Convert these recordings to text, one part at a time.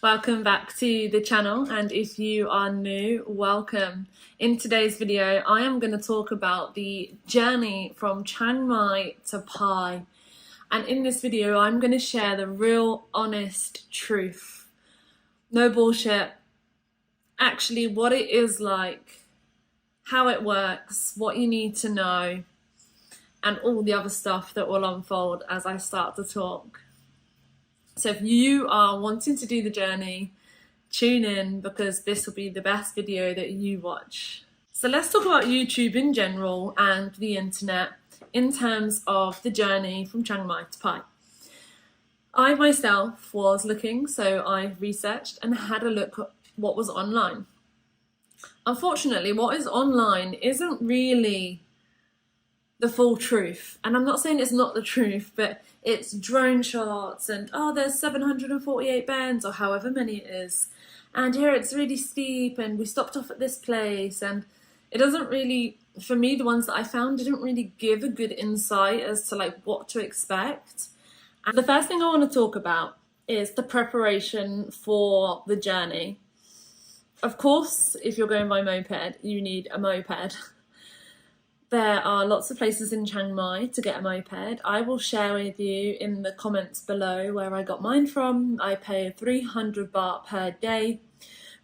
Welcome back to the channel, and if you are new, welcome. In today's video I am going to talk about the journey from Chiang Mai to Pai, and in this video I'm going to share the real honest truth, no bullshit, actually what it is like, how it works, what you need to know, and all the other stuff that will unfold as I start to talk. So if you are wanting to do the journey, tune in because this will be the best video that you watch. So let's talk about YouTube in general and the internet in terms of the journey from Chiang Mai to Pai. I myself was looking, so I researched and had a look at what was online. Unfortunately, what is online isn't really the full truth, and I'm not saying it's not the truth, but it's drone shots and there's 748 bends or however many it is, and here it's really steep and we stopped off at this place, and it doesn't really, for me, the ones that I found didn't really give a good insight as to like what to expect. And the first thing I want to talk about is the preparation for the journey. Of course, if you're going by moped, you need a moped. There are lots of places in Chiang Mai to get a moped. I will share with you in the comments below where I got mine from. I pay 300 baht per day,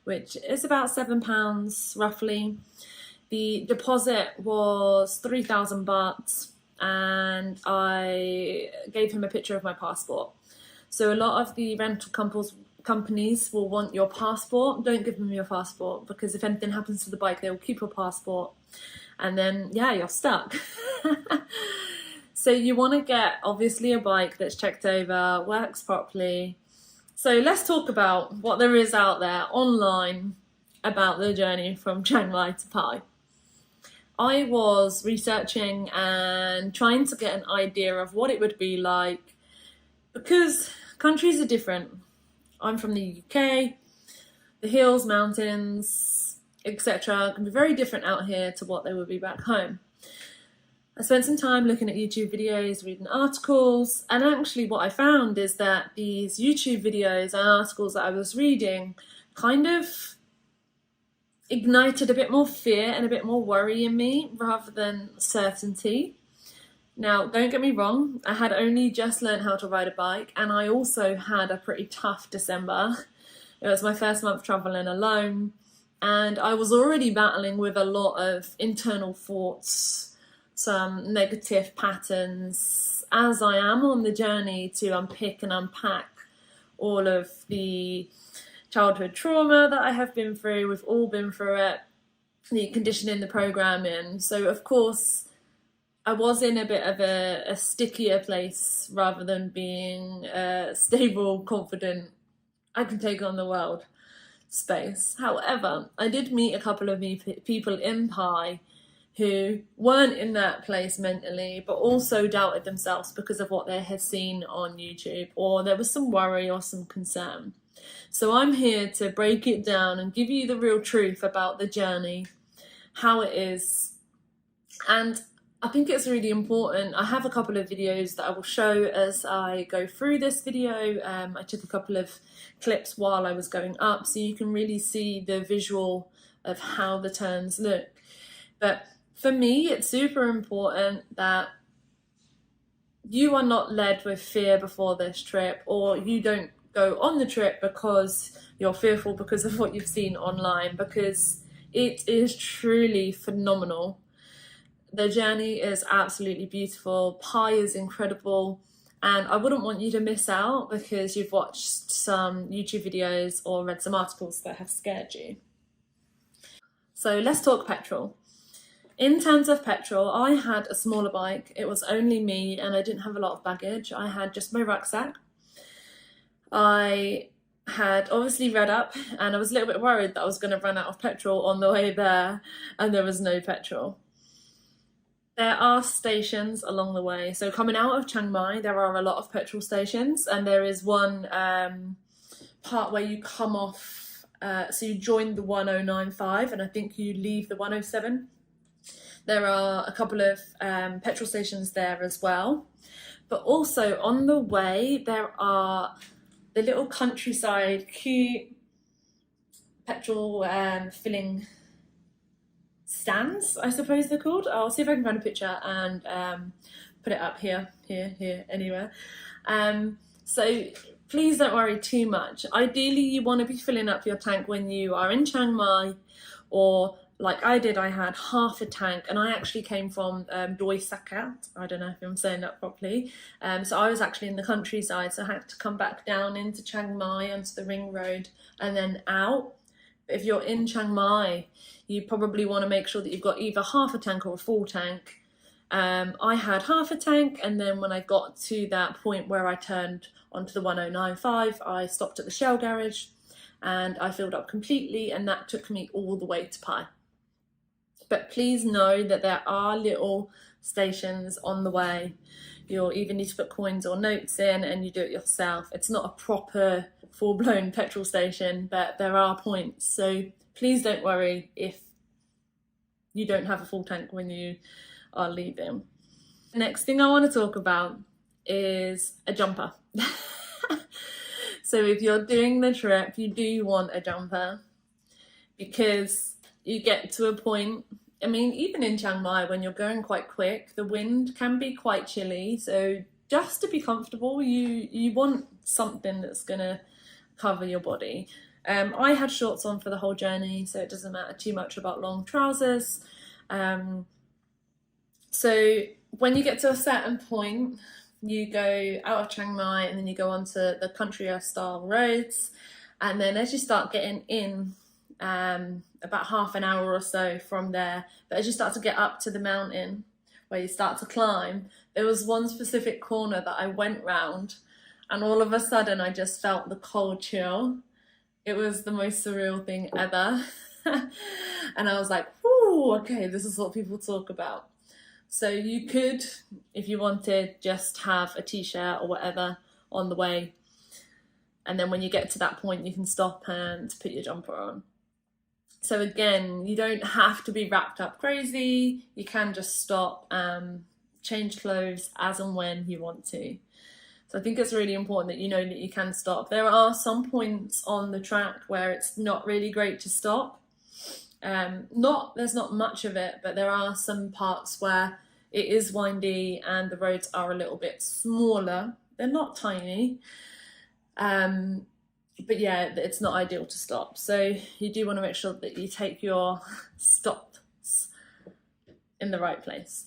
which is about £7 roughly. The deposit was 3,000 baht, and I gave him a picture of my passport. So a lot of the rental companies will want your passport. Don't give them your passport, because if anything happens to the bike, they will keep your passport. And then, yeah, you're stuck. So you want to get, obviously, a bike that's checked over, works properly. So let's talk about what there is out there online about the journey from Chiang Mai to Pai. I was researching and trying to get an idea of what it would be like, because countries are different. I'm from the UK, the hills, mountains, etc. can be very different out here to what they would be back home. I spent some time looking at YouTube videos, reading articles, and actually what I found is that these YouTube videos and articles that I was reading kind of ignited a bit more fear and a bit more worry in me rather than certainty. Now, don't get me wrong, I had only just learned how to ride a bike, and I also had a pretty tough December. It was my first month traveling alone, and I was already battling with a lot of internal thoughts, some negative patterns, as I am on the journey to unpick and unpack all of the childhood trauma that I have been through. We've all been through it, the conditioning, the programming. So of course, I was in a bit of a stickier place rather than being stable, confident, I can take on the world space. However, I did meet a couple of people in Pai who weren't in that place mentally, but also doubted themselves because of what they had seen on YouTube, or there was some worry or some concern. So I'm here to break it down and give you the real truth about the journey, how it is. And I think it's really important. I have a couple of videos that I will show as I go through this video. I took a couple of clips while I was going up, so you can really see the visual of how the turns look. But for me, it's super important that you are not led with fear before this trip, or you don't go on the trip because you're fearful because of what you've seen online, because it is truly phenomenal. The journey is absolutely beautiful. Pai is incredible, and I wouldn't want you to miss out because you've watched some YouTube videos or read some articles that have scared you. So let's talk petrol. In terms of petrol, I had a smaller bike. It was only me, and I didn't have a lot of baggage. I had just my rucksack. I had obviously read up, and I was a little bit worried that I was going to run out of petrol on the way there, and there was no petrol. There are stations along the way. So coming out of Chiang Mai, there are a lot of petrol stations, and there is one part where you come off, so you join the 1095, and I think you leave the 107. There are a couple of petrol stations there as well. But also on the way, there are the little countryside, cute petrol filling stands, I suppose they're called. I'll see if I can find a picture and put it up here, anywhere. So please don't worry too much. Ideally, you want to be filling up your tank when you are in Chiang Mai, or like I did, I had half a tank, and I actually came from Doi Sakat. I don't know if I'm saying that properly. So I was actually in the countryside, so I had to come back down into Chiang Mai onto the ring road and then out. But if you're in Chiang Mai, you probably want to make sure that you've got either half a tank or a full tank. I had half a tank, and then when I got to that point where I turned onto the 1095, I stopped at the Shell garage and I filled up completely, and that took me all the way to Pai. But please know that there are little stations on the way. You'll either need to put coins or notes in, and you do it yourself. It's not a proper full-blown petrol station, but there are points. So please don't worry if you don't have a full tank when you are leaving. The next thing I want to talk about is a jumper. So if you're doing the trip, you do want a jumper, because you get to a point, I mean, even in Chiang Mai, when you're going quite quick, the wind can be quite chilly. So just to be comfortable, you want something that's gonna cover your body. I had shorts on for the whole journey, so it doesn't matter too much about long trousers. So when you get to a certain point, you go out of Chiang Mai and then you go onto the country style roads, and then as you start getting in, about half an hour or so from there, but as you start to get up to the mountain where you start to climb, there was one specific corner that I went round, and all of a sudden I just felt the cold chill. It was the most surreal thing ever. And I was like, whoo, okay, this is what people talk about. So you could, if you wanted, just have a t-shirt or whatever on the way, and then when you get to that point you can stop and put your jumper on. So again, you don't have to be wrapped up crazy. You can just stop, change clothes as and when you want to. So I think it's really important that you know that you can stop. There are some points on the track where it's not really great to stop. There's not much of it, but there are some parts where it is windy and the roads are a little bit smaller. They're not tiny. But yeah, it's not ideal to stop. So you do want to make sure that you take your stops in the right place.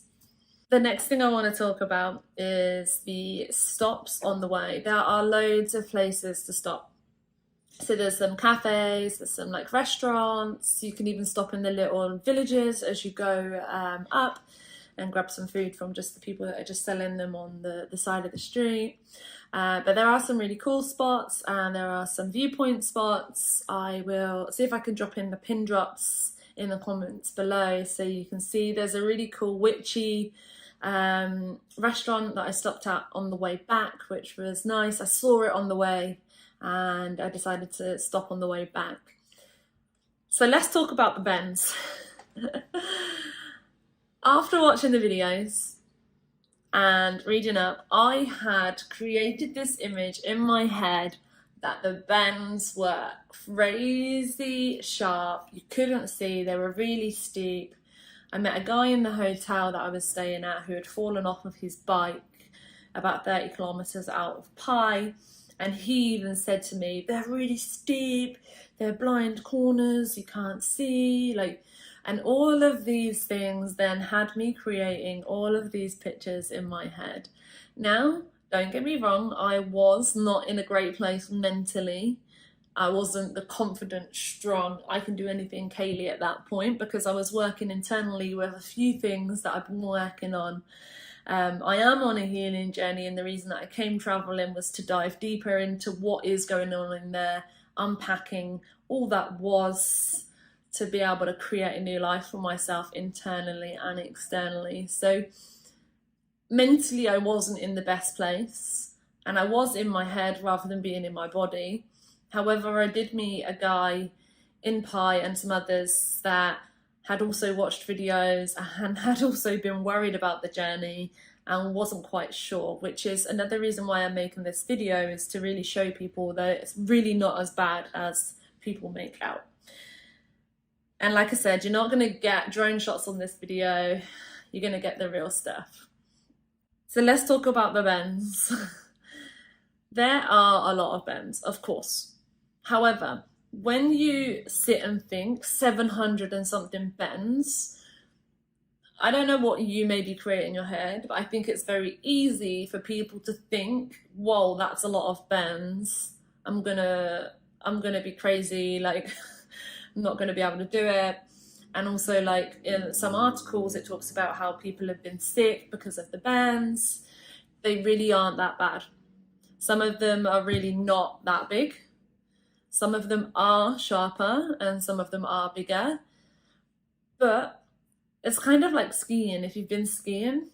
The next thing I want to talk about is the stops on the way. There are loads of places to stop. So there's some cafes, there's some like restaurants. You can even stop in the little villages as you go up and grab some food from just the people that are just selling them on the side of the street. But there are some really cool spots, and there are some viewpoint spots. I will see if I can drop in the pin drops in the comments below so you can see. There's a really cool witchy restaurant that I stopped at on the way back, which was nice. I saw it on the way and I decided to stop on the way back. So let's talk about the bends. After watching the videos and reading up, I had created this image in my head that the bends were crazy sharp. You couldn't see, they were really steep. I met a guy in the hotel that I was staying at who had fallen off of his bike about 30 kilometers out of Pai, and he even said to me, they're really steep, they're blind corners, you can't see, like. And all of these things then had me creating all of these pictures in my head. Now, don't get me wrong, I was not in a great place mentally. I wasn't the confident, strong, I can do anything Kaylee at that point, because I was working internally with a few things that I've been working on. I am on a healing journey, and the reason that I came traveling was to dive deeper into what is going on in there, unpacking all that was, to be able to create a new life for myself internally and externally. So mentally I wasn't in the best place, and I was in my head rather than being in my body. However, I did meet a guy in Pai and some others that had also watched videos and had also been worried about the journey, and wasn't quite sure, which is another reason why I'm making this video, is to really show people that it's really not as bad as people make out. And like I said, you're not going to get drone shots on this video, you're going to get the real stuff. So let's talk about the bends. There are a lot of bends, of course. However, when you sit and think 700 and something bends, I don't know what you maybe create in your head, but I think it's very easy for people to think, whoa, that's a lot of bends. I'm gonna be crazy, like I'm not gonna be able to do it. And also, like, in some articles it talks about how people have been sick because of the bends. They really aren't that bad. Some of them are really not that big. Some of them are sharper and some of them are bigger. But it's kind of like skiing. If you've been skiing,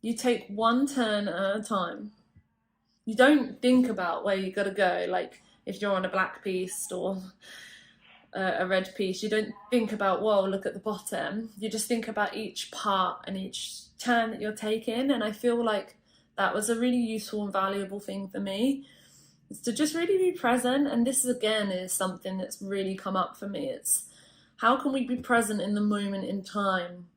you take one turn at a time. You don't think about where you gotta go. Like if you're on a black piste or a red piste, you don't think about, whoa, look at the bottom. You just think about each part and each turn that you're taking. And I feel like that was a really useful and valuable thing for me, is to just really be present. And this again is something that's really come up for me. It's how can we be present in the moment in time,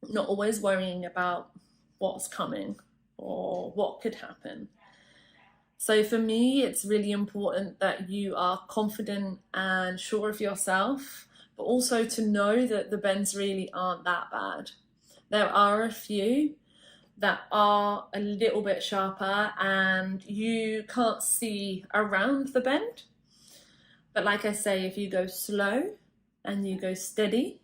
not always worrying about what's coming or what could happen. So for me, it's really important that you are confident and sure of yourself, but also to know that the bends really aren't that bad. There are a few that are a little bit sharper and you can't see around the bend. But like I say, if you go slow and you go steady,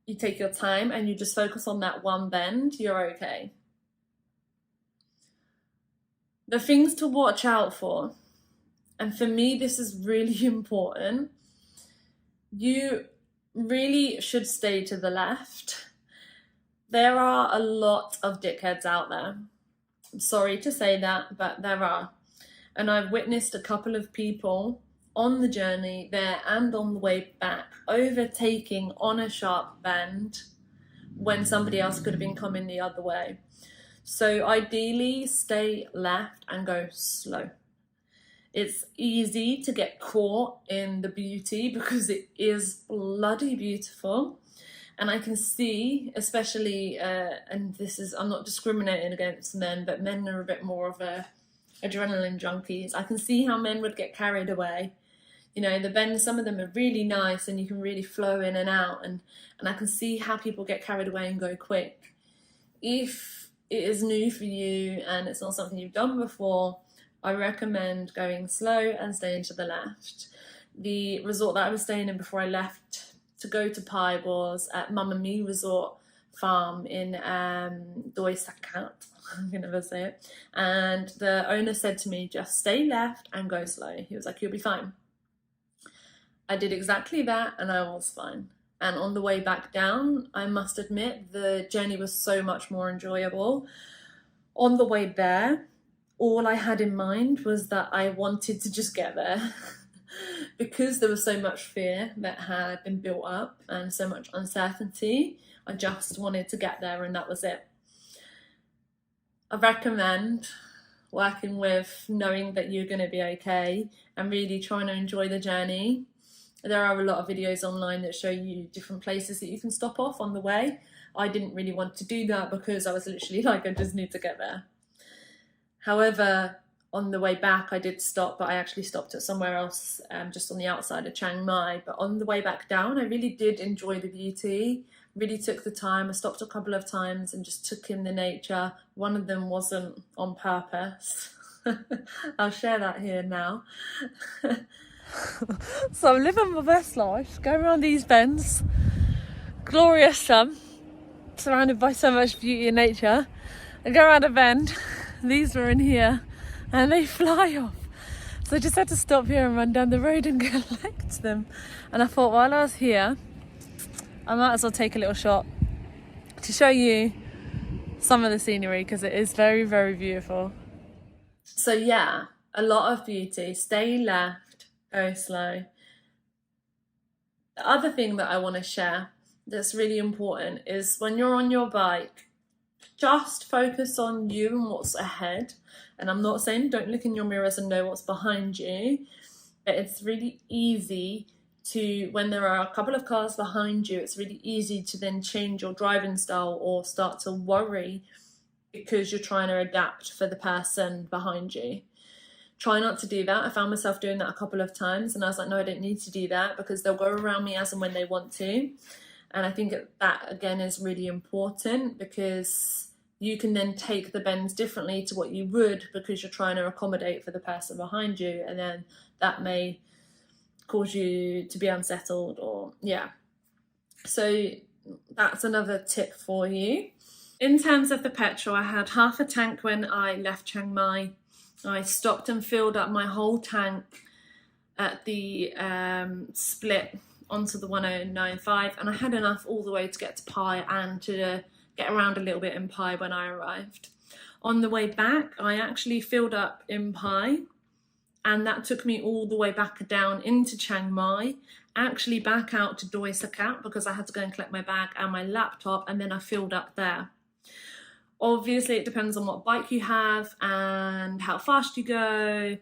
you take your time and you just focus on that one bend, you're okay. The things to watch out for, and for me this is really important, you really should stay to the left. There are a lot of dickheads out there. I'm sorry to say that, but there are. And I've witnessed a couple of people on the journey there and on the way back overtaking on a sharp bend when somebody else could have been coming the other way. So ideally, stay left and go slow. It's easy to get caught in the beauty because it is bloody beautiful. And I can see, especially, and this is, I'm not discriminating against men, but men are a bit more of a adrenaline junkies. I can see how men would get carried away. You know, the bends, some of them are really nice and you can really flow in and out. And I can see how people get carried away and go quick. If it is new for you and it's not something you've done before, I recommend going slow and staying to the left. The resort that I was staying in before I left to go to Pai was at Mamma Mi Resort Farm in Doi Sakat. I'm going to never say it. And the owner said to me, just stay left and go slow. He was like, you'll be fine. I did exactly that and I was fine. And on the way back down, I must admit, the journey was so much more enjoyable. On the way there, all I had in mind was that I wanted to just get there. Because there was so much fear that had been built up and so much uncertainty, I just wanted to get there and that was it. I recommend working with knowing that you're going to be okay and really trying to enjoy the journey. There are a lot of videos online that show you different places that you can stop off on the way. I didn't really want to do that because I was literally like, I just need to get there. However, on the way back I did stop, but I actually stopped at somewhere else, just on the outside of Chiang Mai. But on the way back down, I really did enjoy the beauty, really took the time. I stopped a couple of times and just took in the nature. One of them wasn't on purpose. I'll share that here now. So I'm living my best life, going around these bends, glorious sun, surrounded by so much beauty and nature. I go around a bend, these were in here, and they fly off. So I just had to stop here and run down the road and collect them. And I thought while I was here, I might as well take a little shot to show you some of the scenery because it is very, very beautiful. So yeah, a lot of beauty. Stay left, go slow. The other thing that I want to share that's really important is when you're on your bike, just focus on you and what's ahead. And I'm not saying don't look in your mirrors and know what's behind you, but it's really easy to, when there are a couple of cars behind you, it's really easy to then change your driving style or start to worry because you're trying to adapt for the person behind you. Try not to do that. I found myself doing that a couple of times, and I was like, no, I don't need to do that, because they'll go around me as and when they want to. And I think that again is really important, because you can then take the bends differently to what you would, because you're trying to accommodate for the person behind you, and then that may cause you to be unsettled, or so that's another tip for you. In terms of the petrol, I had half a tank when I left Chiang Mai. I stopped and filled up my whole tank at the split onto the 1095, and I had enough all the way to get to Pai and to get around a little bit in Pai when I arrived. On the way back, I actually filled up in Pai, and that took me all the way back down into Chiang Mai, actually back out to Doi Sakat, because I had to go and collect my bag and my laptop, and then I filled up there. Obviously, it depends on what bike you have and how fast you go,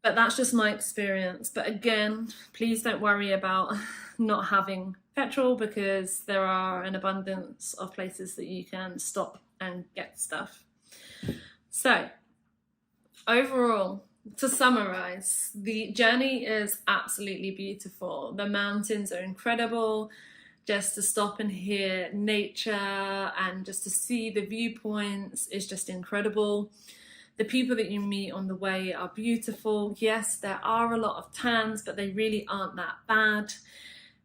but that's just my experience. But again, please don't worry about not having petrol, because there are an abundance of places that you can stop and get stuff. So overall, to summarize, the journey is absolutely beautiful. The mountains are incredible. Just to stop and hear nature and just to see the viewpoints is just incredible. The people that you meet on the way are beautiful. Yes, there are a lot of tans, but they really aren't that bad.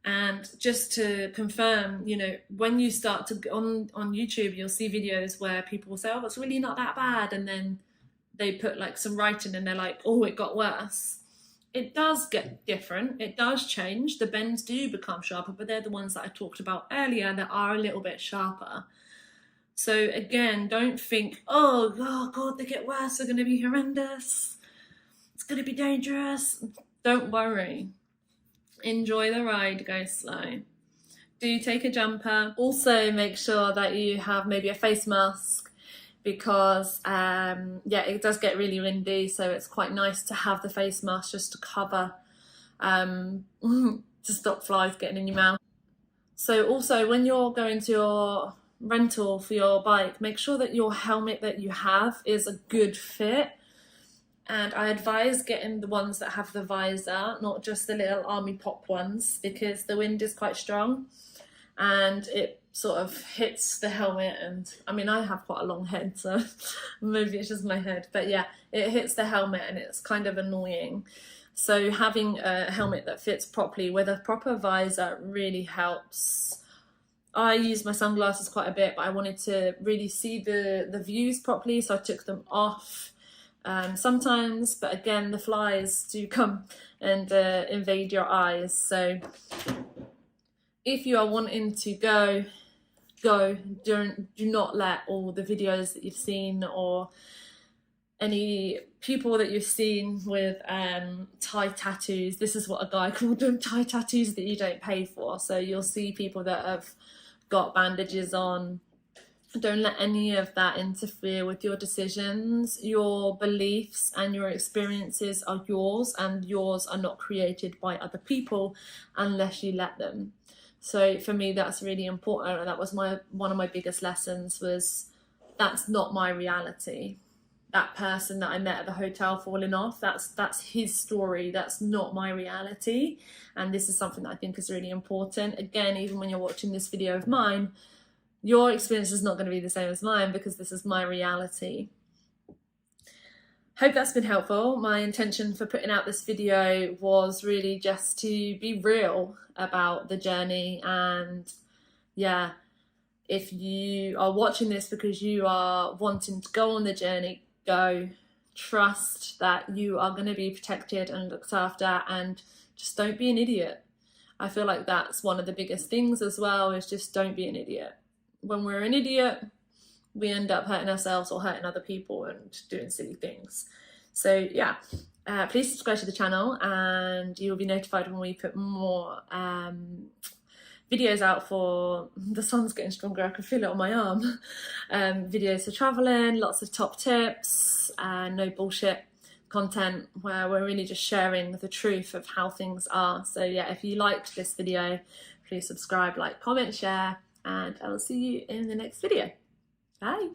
And just to confirm, you know, when you start to on YouTube, you'll see videos where people will say, oh, it's really not that bad, and then they put like some writing and they're like, oh, it got worse. It does get different, it does change, the bends do become sharper, but they're the ones that I talked about earlier that are a little bit sharper. So again, don't think, oh God, they get worse, they're going to be horrendous, it's going to be dangerous. Don't worry. Enjoy the ride, go slow. Do take a jumper. Also make sure that you have maybe a face mask, because it does get really windy, so it's quite nice to have the face mask just to cover, to stop flies getting in your mouth. So also, when you're going to your rental for your bike, make sure that your helmet that you have is a good fit, and I advise getting the ones that have the visor, not just the little army pop ones, because the wind is quite strong and it sort of hits the helmet. And I mean, I have quite a long head, so maybe it's just my head, but yeah, it hits the helmet and it's kind of annoying. So having a helmet that fits properly with a proper visor really helps. I use my sunglasses quite a bit, but I wanted to really see the views properly, so I took them off sometimes. But again, the flies do come and invade your eyes. So if you are wanting to go, do not let all the videos that you've seen or any people that you've seen with Thai tattoos, this is what a guy called them, Thai tattoos that you don't pay for. So you'll see people that have got bandages on. Don't let any of that interfere with your decisions. Your beliefs and your experiences are yours, and yours are not created by other people unless you let them. So for me, that's really important, and that was one of my biggest lessons, was that's not my reality. That person that I met at the hotel falling off, that's his story, that's not my reality. And this is something that I think is really important. Again, even when you're watching this video of mine, your experience is not going to be the same as mine, because this is my reality. Hope that's been helpful. My intention for putting out this video was really just to be real about the journey. And yeah, if you are watching this because you are wanting to go on the journey, go. Trust that you are going to be protected and looked after, and just don't be an idiot. I feel like that's one of the biggest things as well, is just don't be an idiot. When we're an idiot, we end up hurting ourselves or hurting other people and doing silly things. So yeah, please subscribe to the channel and you will be notified when we put more videos out for, the sun's getting stronger, I can feel it on my arm, videos for traveling, lots of top tips, no bullshit content where we're really just sharing the truth of how things are. So yeah, if you liked this video, please subscribe, like, comment, share, and I will see you in the next video. Bye.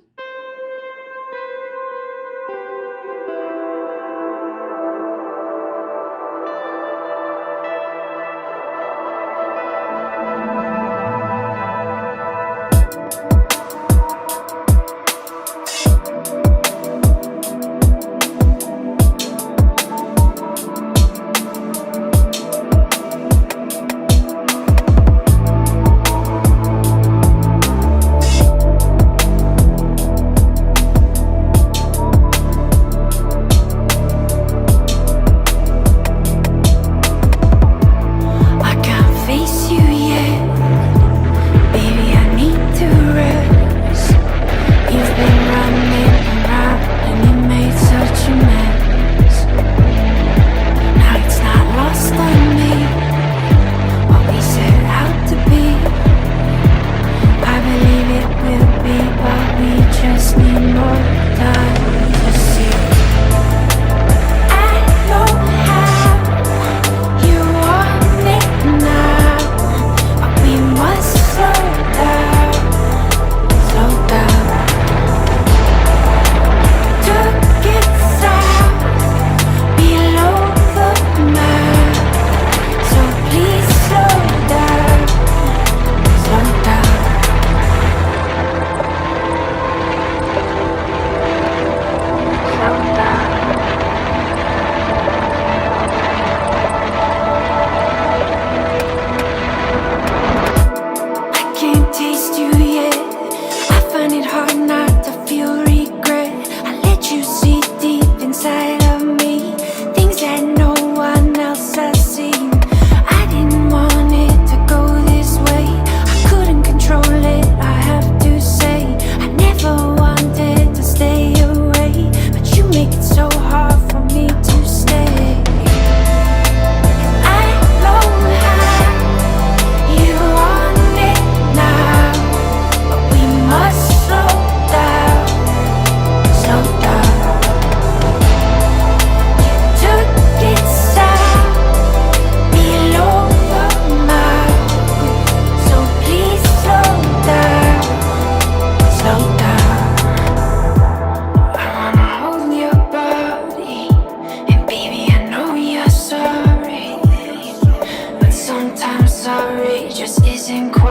Sometimes sorry just isn't cool.